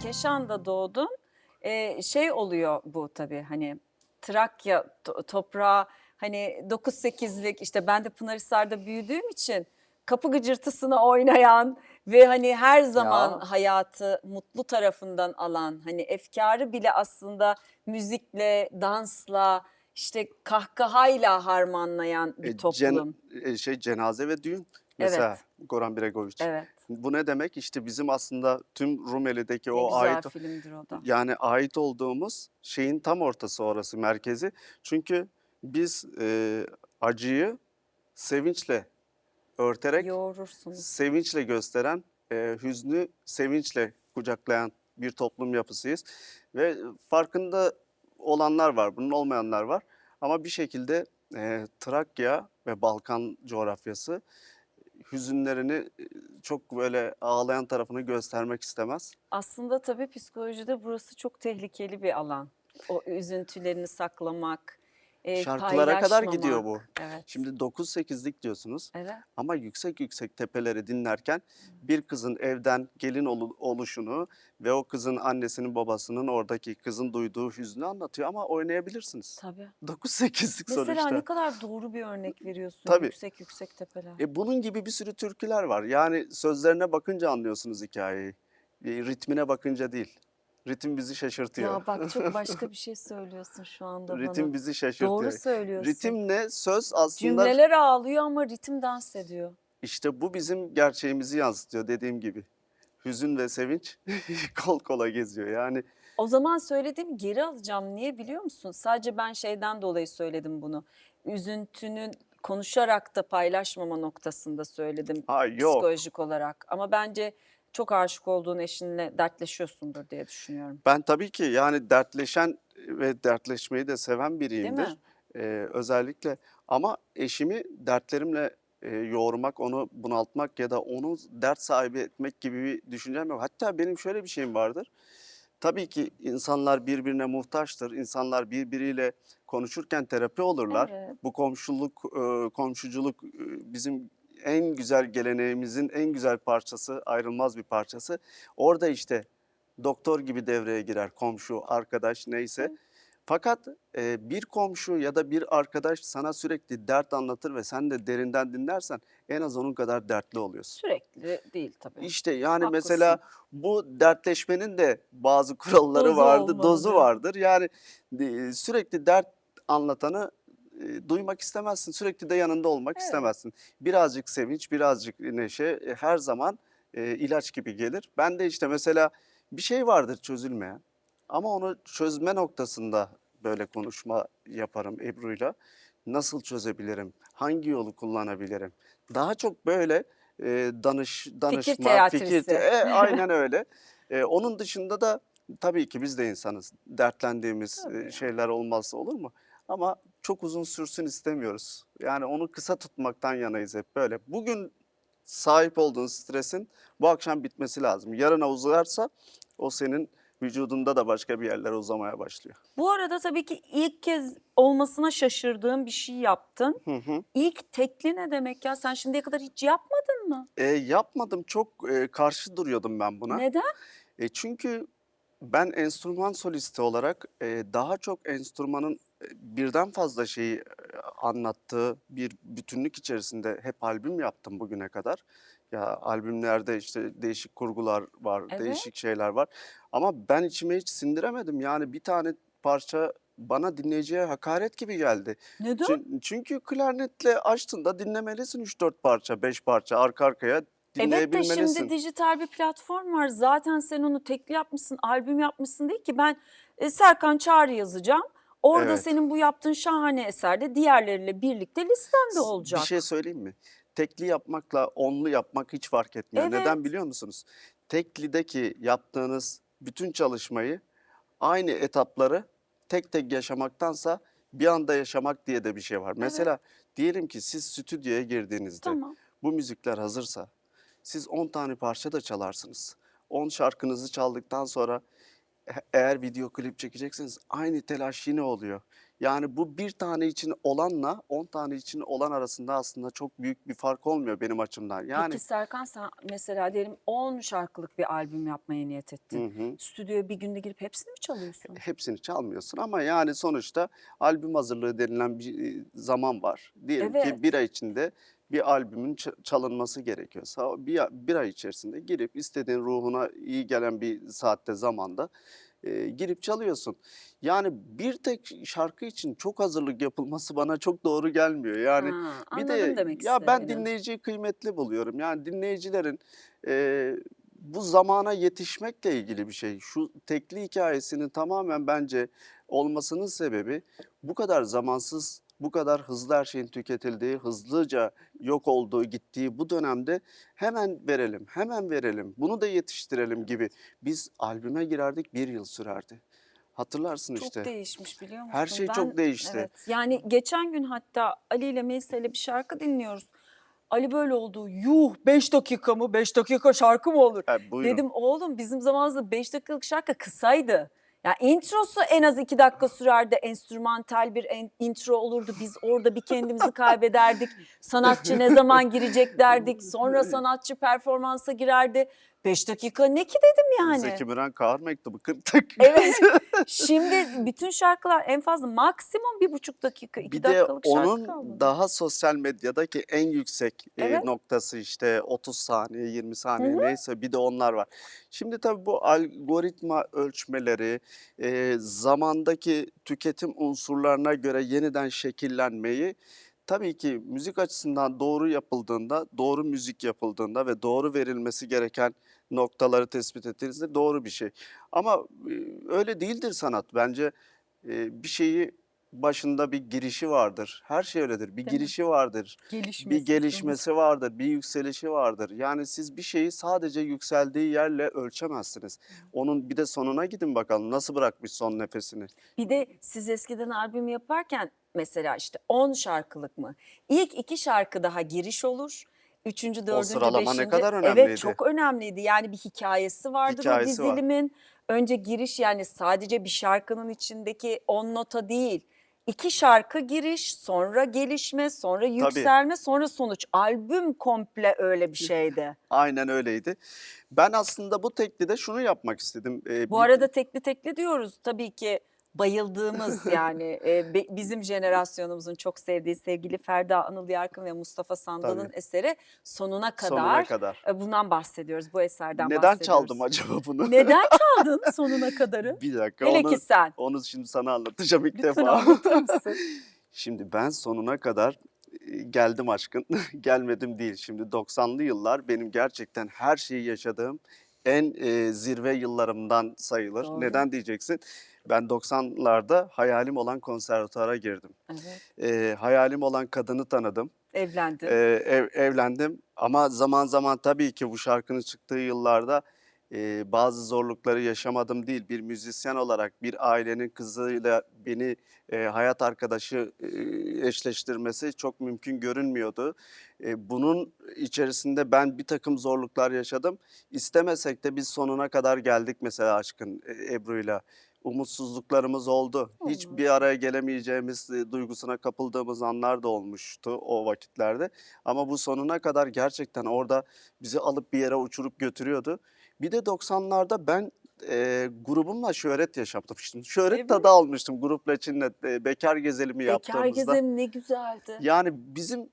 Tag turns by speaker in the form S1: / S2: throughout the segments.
S1: Keşan'da doğdun. Şey oluyor bu tabii, hani, Trakya toprağı, hani, 9-8'lik, işte, ben de Pınarhisar'da büyüdüğüm için kapı gıcırtısını oynayan ve, hani, her zaman
S2: Ya,
S1: hayatı mutlu tarafından alan, hani, efkârı bile aslında müzikle, dansla, işte, kahkahayla harmanlayan bir
S2: e, cen
S1: toplum.
S2: cenaze ve düğün mesela
S1: Evet,
S2: Goran Bregović.
S1: evet.
S2: Bu ne demek? İşte bizim aslında tüm Rumeli'deki
S1: Ne
S2: o
S1: güzel filmdir o da.
S2: ait olduğumuz şeyin tam ortası orası, merkezi. Çünkü biz, acıyı sevinçle örterek,
S1: Yoğurursunuz.
S2: sevinçle gösteren, hüznü sevinçle kucaklayan bir toplum yapısıyız ve farkında olanlar var, bunun olmayanlar var. Ama bir şekilde, Trakya ve Balkan coğrafyası hüzünlerini, çok böyle ağlayan tarafını göstermek istemez.
S1: Aslında tabii psikolojide burası çok tehlikeli bir alan. O üzüntülerini saklamak,
S2: Şarkılara kadar gidiyor bu.
S1: paylaşmamak. Evet,
S2: Şimdi 9-8'lik diyorsunuz
S1: evet.
S2: ama yüksek yüksek tepeleri dinlerken bir kızın evden gelin oluşunu ve o kızın annesinin babasının oradaki kızın duyduğu hüznü anlatıyor ama oynayabilirsiniz.
S1: Tabii.
S2: 9-8'lik
S1: Mesela ne
S2: sonuçta.
S1: kadar doğru bir örnek veriyorsun,
S2: Tabii.
S1: yüksek yüksek tepeler.
S2: Bunun gibi bir sürü türküler var. Yani sözlerine bakınca anlıyorsunuz hikayeyi. Ritmine bakınca değil. Ritim bizi şaşırtıyor.
S1: Ya bak çok başka bir şey söylüyorsun şu anda bana.
S2: Ritim bizi
S1: Doğru
S2: şaşırtıyor.
S1: söylüyorsun.
S2: Ritimle söz aslında
S1: Cümleler ağlıyor ama ritim dans ediyor.
S2: işte bu bizim gerçeğimizi yansıtıyor dediğim gibi. Hüzün ve sevinç kol kola geziyor. Yani
S1: O zaman söylediğimi geri alacağım. Niye biliyor musun? Sadece ben şeyden dolayı söyledim bunu. Üzüntünün konuşarak da paylaşmama noktasında söyledim
S2: ha yok.
S1: psikolojik olarak. Ama bence çok aşık olduğun eşinle dertleşiyorsundur diye düşünüyorum.
S2: Ben tabii ki yani dertleşen ve dertleşmeyi de seven
S1: Değil
S2: biriyimdir.
S1: mi?
S2: Özellikle ama eşimi dertlerimle, yoğurmak, onu bunaltmak ya da onu dert sahibi etmek gibi bir düşüncem yok. Hatta benim şöyle bir şeyim vardır. Tabii ki insanlar birbirine muhtaçtır. İnsanlar birbiriyle konuşurken terapi olurlar.
S1: Evet.
S2: Bu komşuluk, komşuculuk, bizim en güzel geleneğimizin en güzel parçası, ayrılmaz bir parçası. Orada işte doktor gibi devreye girer komşu, arkadaş neyse.
S1: Hı.
S2: Fakat, bir komşu ya da bir arkadaş sana sürekli dert anlatır ve sen de derinden dinlersen en az onun kadar dertli oluyorsun.
S1: Sürekli değil tabii.
S2: İşte, yani, mesela
S1: Haklısın.
S2: bu dertleşmenin de bazı kuralları
S1: Dozu
S2: vardır,
S1: olmalı
S2: dozu
S1: diyorsun.
S2: vardır. Yani, sürekli dert anlatanı, duymak istemezsin. Sürekli de yanında olmak
S1: Evet.
S2: istemezsin. Birazcık sevinç, birazcık neşe, her zaman, ilaç gibi gelir. Ben de, işte, mesela bir şey vardır çözülmeyen ama onu çözme noktasında böyle konuşma yaparım Ebru'yla. Nasıl çözebilirim? Hangi yolu kullanabilirim? Daha çok böyle,
S1: Fikir
S2: danışma,
S1: teatrisi.
S2: aynen öyle. Onun dışında da tabii ki biz de insanız. Dertlendiğimiz,
S1: Tabii ya.
S2: şeyler olmazsa olur mu? Ama çok uzun sürsün istemiyoruz. Yani onu kısa tutmaktan yanayız hep böyle. Bugün sahip olduğun stresin bu akşam bitmesi lazım. Yarına uzarsa o senin vücudunda da başka bir yerlere uzamaya başlıyor.
S1: Bu arada tabii ki ilk kez olmasına şaşırdığım bir şey yaptın.
S2: Hı hı.
S1: İlk tekli ne demek ya? Sen şimdiye kadar hiç yapmadın mı?
S2: Yapmadım. Çok, karşı duruyordum ben buna.
S1: Neden?
S2: Çünkü ben enstrüman solisti olarak, daha çok enstrümanın, birden fazla şeyi, anlattığı bir bütünlük içerisinde hep albüm yaptım bugüne kadar. Ya, albümlerde, işte, değişik kurgular var,
S1: Evet.
S2: değişik şeyler var ama ben içime hiç sindiremedim. Yani bir tane parça bana dinleyiciye hakaret gibi geldi.
S1: Neden?
S2: Çünkü klarnetle açtın da dinlemelisin 3-4 parça, 5 parça arka arkaya
S1: Evet de şimdi
S2: dinleyebilmelisin.
S1: dijital bir platform var. Zaten sen onu tekli yapmışsın, albüm yapmışsın değil ki. Ben Serkan Çağrı yazacağım. Orada
S2: Evet.
S1: senin bu yaptığın şahane eser de diğerleriyle birlikte listende
S2: Bir şey
S1: olacak.
S2: söyleyeyim mi? Tekli yapmakla onlu yapmak hiç fark etmiyor. Neden
S1: Evet,
S2: biliyor musunuz? Teklideki yaptığınız bütün çalışmayı, aynı etapları tek tek yaşamaktansa bir anda yaşamak diye de bir şey var.
S1: evet.
S2: Mesela diyelim ki siz stüdyoya girdiğinizde
S1: Tamam.
S2: bu müzikler hazırsa siz 10 tane parça da çalarsınız. 10 şarkınızı çaldıktan sonra eğer video klip çekecekseniz aynı telaş yine oluyor. Yani bu bir tane için olanla 10 tane için olan arasında aslında çok büyük bir fark olmuyor benim açımdan.
S1: Peki
S2: Yani
S1: Serkan, sen mesela diyelim 10 şarkılık bir albüm yapmaya niyet
S2: hı
S1: ettin.
S2: hı.
S1: Stüdyoya bir günde girip hepsini mi çalıyorsun?
S2: Hepsini çalmıyorsun ama yani sonuçta albüm hazırlığı denilen bir zaman var. Diyelim ki bir
S1: Evet.
S2: ay içinde bir albümün çalınması gerekiyorsa bir ay içerisinde girip istediğin ruhuna iyi gelen bir saatte zamanda girip çalıyorsun. Yani bir tek şarkı için çok hazırlık yapılması bana çok doğru gelmiyor. Yani
S1: Ha,
S2: bir
S1: anladım
S2: de
S1: demek
S2: ya ben
S1: istediğini.
S2: dinleyiciyi kıymetli buluyorum. Yani dinleyicilerin bu zamana yetişmekle ilgili bir şey. Şu tekli hikayesinin tamamen bence olmasının sebebi bu kadar zamansız, bu kadar hızlı her şeyin tüketildiği, hızlıca yok olduğu, gittiği bu dönemde hemen verelim, hemen verelim, bunu da yetiştirelim gibi. Biz albüme girerdik, bir yıl sürerdi. Hatırlarsın
S1: Çok
S2: işte.
S1: değişmiş, biliyor
S2: Her
S1: musun?
S2: şey
S1: Ben
S2: çok değişti.
S1: evet, yani geçen gün hatta Ali ile Melisa ile bir şarkı dinliyoruz. Ali böyle oldu. Yuh, 5 dakika mı? 5 dakika şarkı mı olur?
S2: Buyurun.
S1: Dedim oğlum, bizim zamanımızda 5 dakikalık şarkı kısaydı. Ya introsu en az 2 dakika sürerdi. Enstrümantal bir intro olurdu. Biz orada bir kendimizi kaybederdik. Sanatçı ne zaman girecek derdik. Sonra sanatçı performansa girerdi. 5 dakika ne ki dedim yani.
S2: Zeki Müren Kahır Mektubu 40 dakika.
S1: Evet. Şimdi bütün şarkılar en fazla maksimum 1,5 dakika, 2
S2: Bir de
S1: dakikalık şarkı
S2: onun
S1: kalmadı.
S2: daha sosyal medyadaki en yüksek
S1: Evet.
S2: noktası işte 30 saniye, 20
S1: Hı
S2: saniye
S1: hı.
S2: neyse bir de onlar var. Şimdi tabii bu algoritma ölçmeleri, zamandaki tüketim unsurlarına göre yeniden şekillenmeyi tabii ki müzik açısından doğru yapıldığında, doğru müzik yapıldığında ve doğru verilmesi gereken noktaları tespit ettiğinizde doğru bir şey. Ama öyle değildir sanat. Bence bir şeyi başında bir girişi vardır. Her şey öyledir. Bir
S1: Değil mi?
S2: girişi vardır. Bir
S1: Gelişmesi sonucu.
S2: gelişmesi vardır, bir yükselişi vardır. Yani siz bir şeyi sadece yükseldiği yerle ölçemezsiniz. Onun bir de sonuna gidin bakalım nasıl bırakmış son nefesini.
S1: Bir de siz eskiden albüm yaparken mesela işte 10 şarkılık mı? İlk 2 şarkı daha giriş olur. Üçüncü,
S2: O
S1: dördüncü,
S2: sıralama ne
S1: beşinci.
S2: kadar
S1: Evet,
S2: önemliydi.
S1: çok önemliydi. Yani bir hikayesi vardır o
S2: Hikayesi var.
S1: dizilimin. Önce giriş, yani sadece bir şarkının içindeki 10 nota değil. 2 şarkı giriş, sonra gelişme, sonra
S2: Tabii,
S1: yükselme, sonra sonuç. Albüm komple öyle bir şeydi.
S2: aynen öyleydi. Ben aslında bu teklide şunu yapmak istedim.
S1: Bu arada tekli tekli diyoruz. Tabii ki bayıldığımız, yani bizim jenerasyonumuzun çok sevdiği sevgili Ferda Anıl Yarkın ve Mustafa
S2: Tabii,
S1: Sandal'ın eseri Sonuna
S2: sonuna
S1: Kadar.
S2: kadar.
S1: Bundan bahsediyoruz, bu eserden
S2: Neden çaldım
S1: bahsediyoruz.
S2: acaba bunu?
S1: Neden çaldın Sonuna Kadar'ı?
S2: Bir dakika
S1: Hele ki sen.
S2: onu şimdi sana anlatacağım ilk
S1: Lütfen
S2: defa.
S1: anlatır mısın?
S2: Şimdi ben sonuna kadar geldim aşkın. Gelmedim değil. Şimdi 90'lı yıllar benim gerçekten her şeyi yaşadığım en zirve yıllarımdan sayılır.
S1: Doğru.
S2: Neden diyeceksin? Ben 90'larda hayalim olan konservatuvara girdim.
S1: Evet.
S2: Hayalim olan kadını tanıdım.
S1: Evlendin.
S2: Evlendim ama zaman zaman tabii ki bu şarkının çıktığı yıllarda bazı zorlukları yaşamadım değil. Bir müzisyen olarak bir ailenin kızıyla beni hayat arkadaşı eşleştirmesi çok mümkün görünmüyordu. Bunun içerisinde ben bir takım zorluklar yaşadım. İstemesek de biz sonuna kadar geldik mesela aşkın Ebru'yla. Umutsuzluklarımız oldu. Hiç bir
S1: Olmaz mı?
S2: araya gelemeyeceğimiz duygusuna kapıldığımız anlar da olmuştu o vakitlerde. Ama bu sonuna kadar gerçekten orada bizi alıp bir yere uçurup götürüyordu. Bir de 90'larda ben grubumla şöhret yaşamıştım. Şöhret tadı
S1: Evet.
S2: almıştım grupla Çin'le bekar gezelimi
S1: Bekar
S2: yaptığımızda.
S1: Gezelim ne güzeldi.
S2: Yani bizim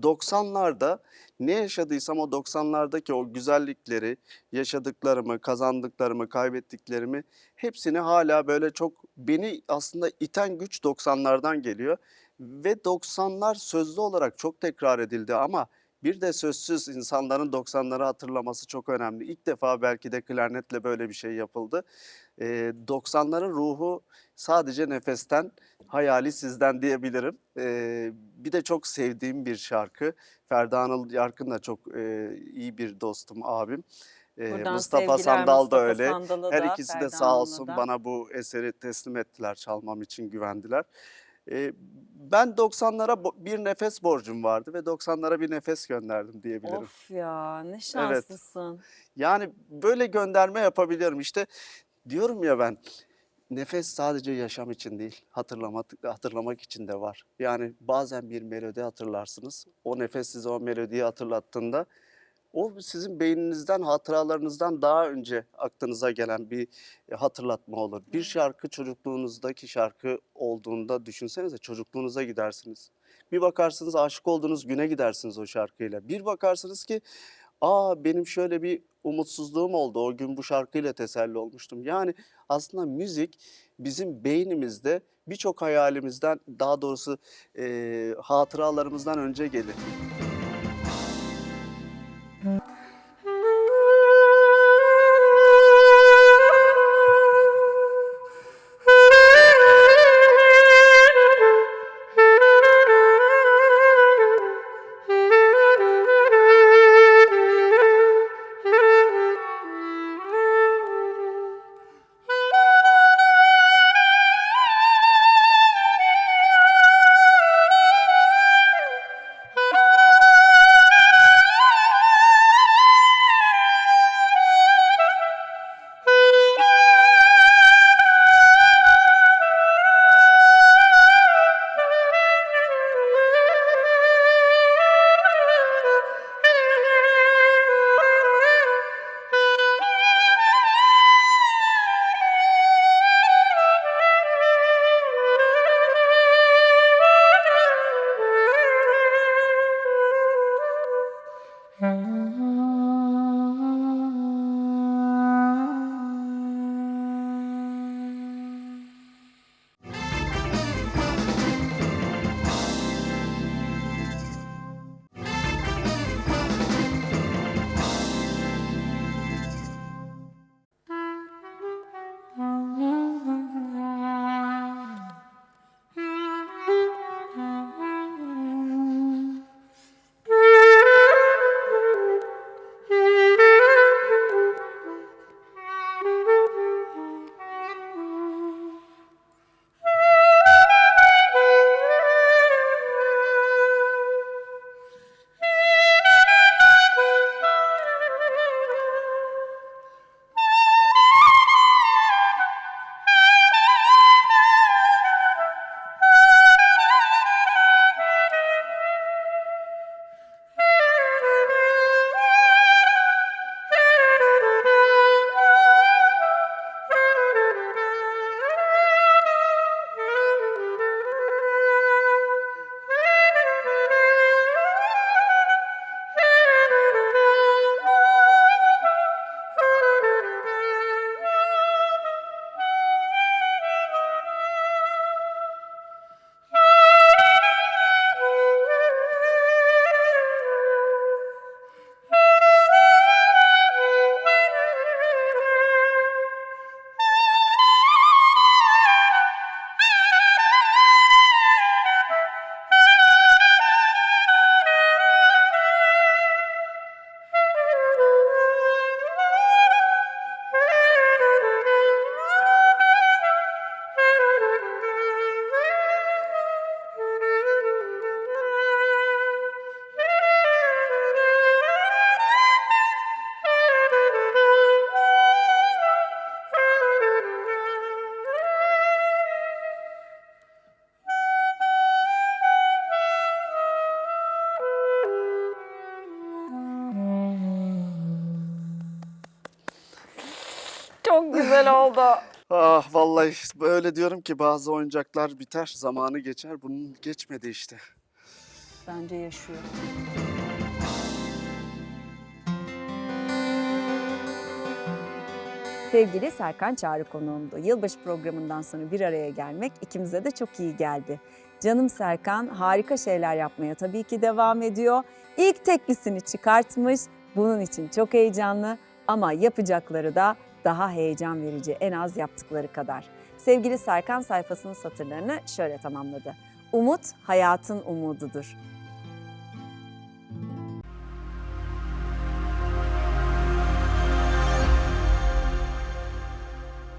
S2: 90'larda ne yaşadıysam o 90'lardaki o güzellikleri, yaşadıklarımı, kazandıklarımı, kaybettiklerimi hepsini hala böyle çok beni aslında iten güç 90'lardan geliyor. Ve 90'lar sözlü olarak çok tekrar edildi ama bir de sözsüz insanların 90'ları hatırlaması çok önemli. İlk defa belki de klarnetle böyle bir şey yapıldı. 90'ların ruhu sadece nefesten, hayali sizden diyebilirim. Bir de çok sevdiğim bir şarkı. Ferda Anıl Yarkın da çok iyi bir dostum, abim.
S1: Buradan
S2: Mustafa
S1: sevgiler
S2: Sandal da
S1: Mustafa
S2: öyle.
S1: Sandal'a
S2: Her
S1: da,
S2: ikisi de
S1: Ferda
S2: sağ
S1: Hanım'la
S2: olsun
S1: da.
S2: bana bu eseri teslim ettiler, çalmam için güvendiler. Ben 90'lara bir nefes borcum vardı ve 90'lara bir nefes gönderdim diyebilirim.
S1: Of ya, ne
S2: Evet.
S1: şanslısın.
S2: Yani böyle gönderme yapabiliyorum. İşte diyorum ya ben nefes sadece yaşam için değil, hatırlamak için de var. Yani bazen bir melodi hatırlarsınız. O nefes size o melodiyi hatırlattığında o sizin beyninizden, hatıralarınızdan daha önce aklınıza gelen bir hatırlatma olur. Bir şarkı çocukluğunuzdaki şarkı olduğunda düşünsenize, çocukluğunuza gidersiniz. Bir bakarsınız aşık olduğunuz güne gidersiniz o şarkıyla. Bir bakarsınız ki benim şöyle bir umutsuzluğum oldu. O gün bu şarkıyla teselli olmuştum. Yani aslında müzik bizim beynimizde birçok hayalimizden, daha doğrusu hatıralarımızdan önce gelir.
S1: Çok güzel oldu.
S2: Vallahi böyle diyorum ki bazı oyuncaklar biter, zamanı geçer. Bunun geçmedi işte.
S1: Bence yaşıyor. Sevgili Serkan Çağrı konuğumdu. Yılbaşı programından sonra bir araya gelmek ikimize de çok iyi geldi. Canım Serkan harika şeyler yapmaya tabii ki devam ediyor. İlk teklisini çıkartmış. Bunun için çok heyecanlı ama yapacakları da daha heyecan verici, en az yaptıkları kadar. Sevgili Serkan sayfasının satırlarını şöyle tamamladı. Umut hayatın umududur.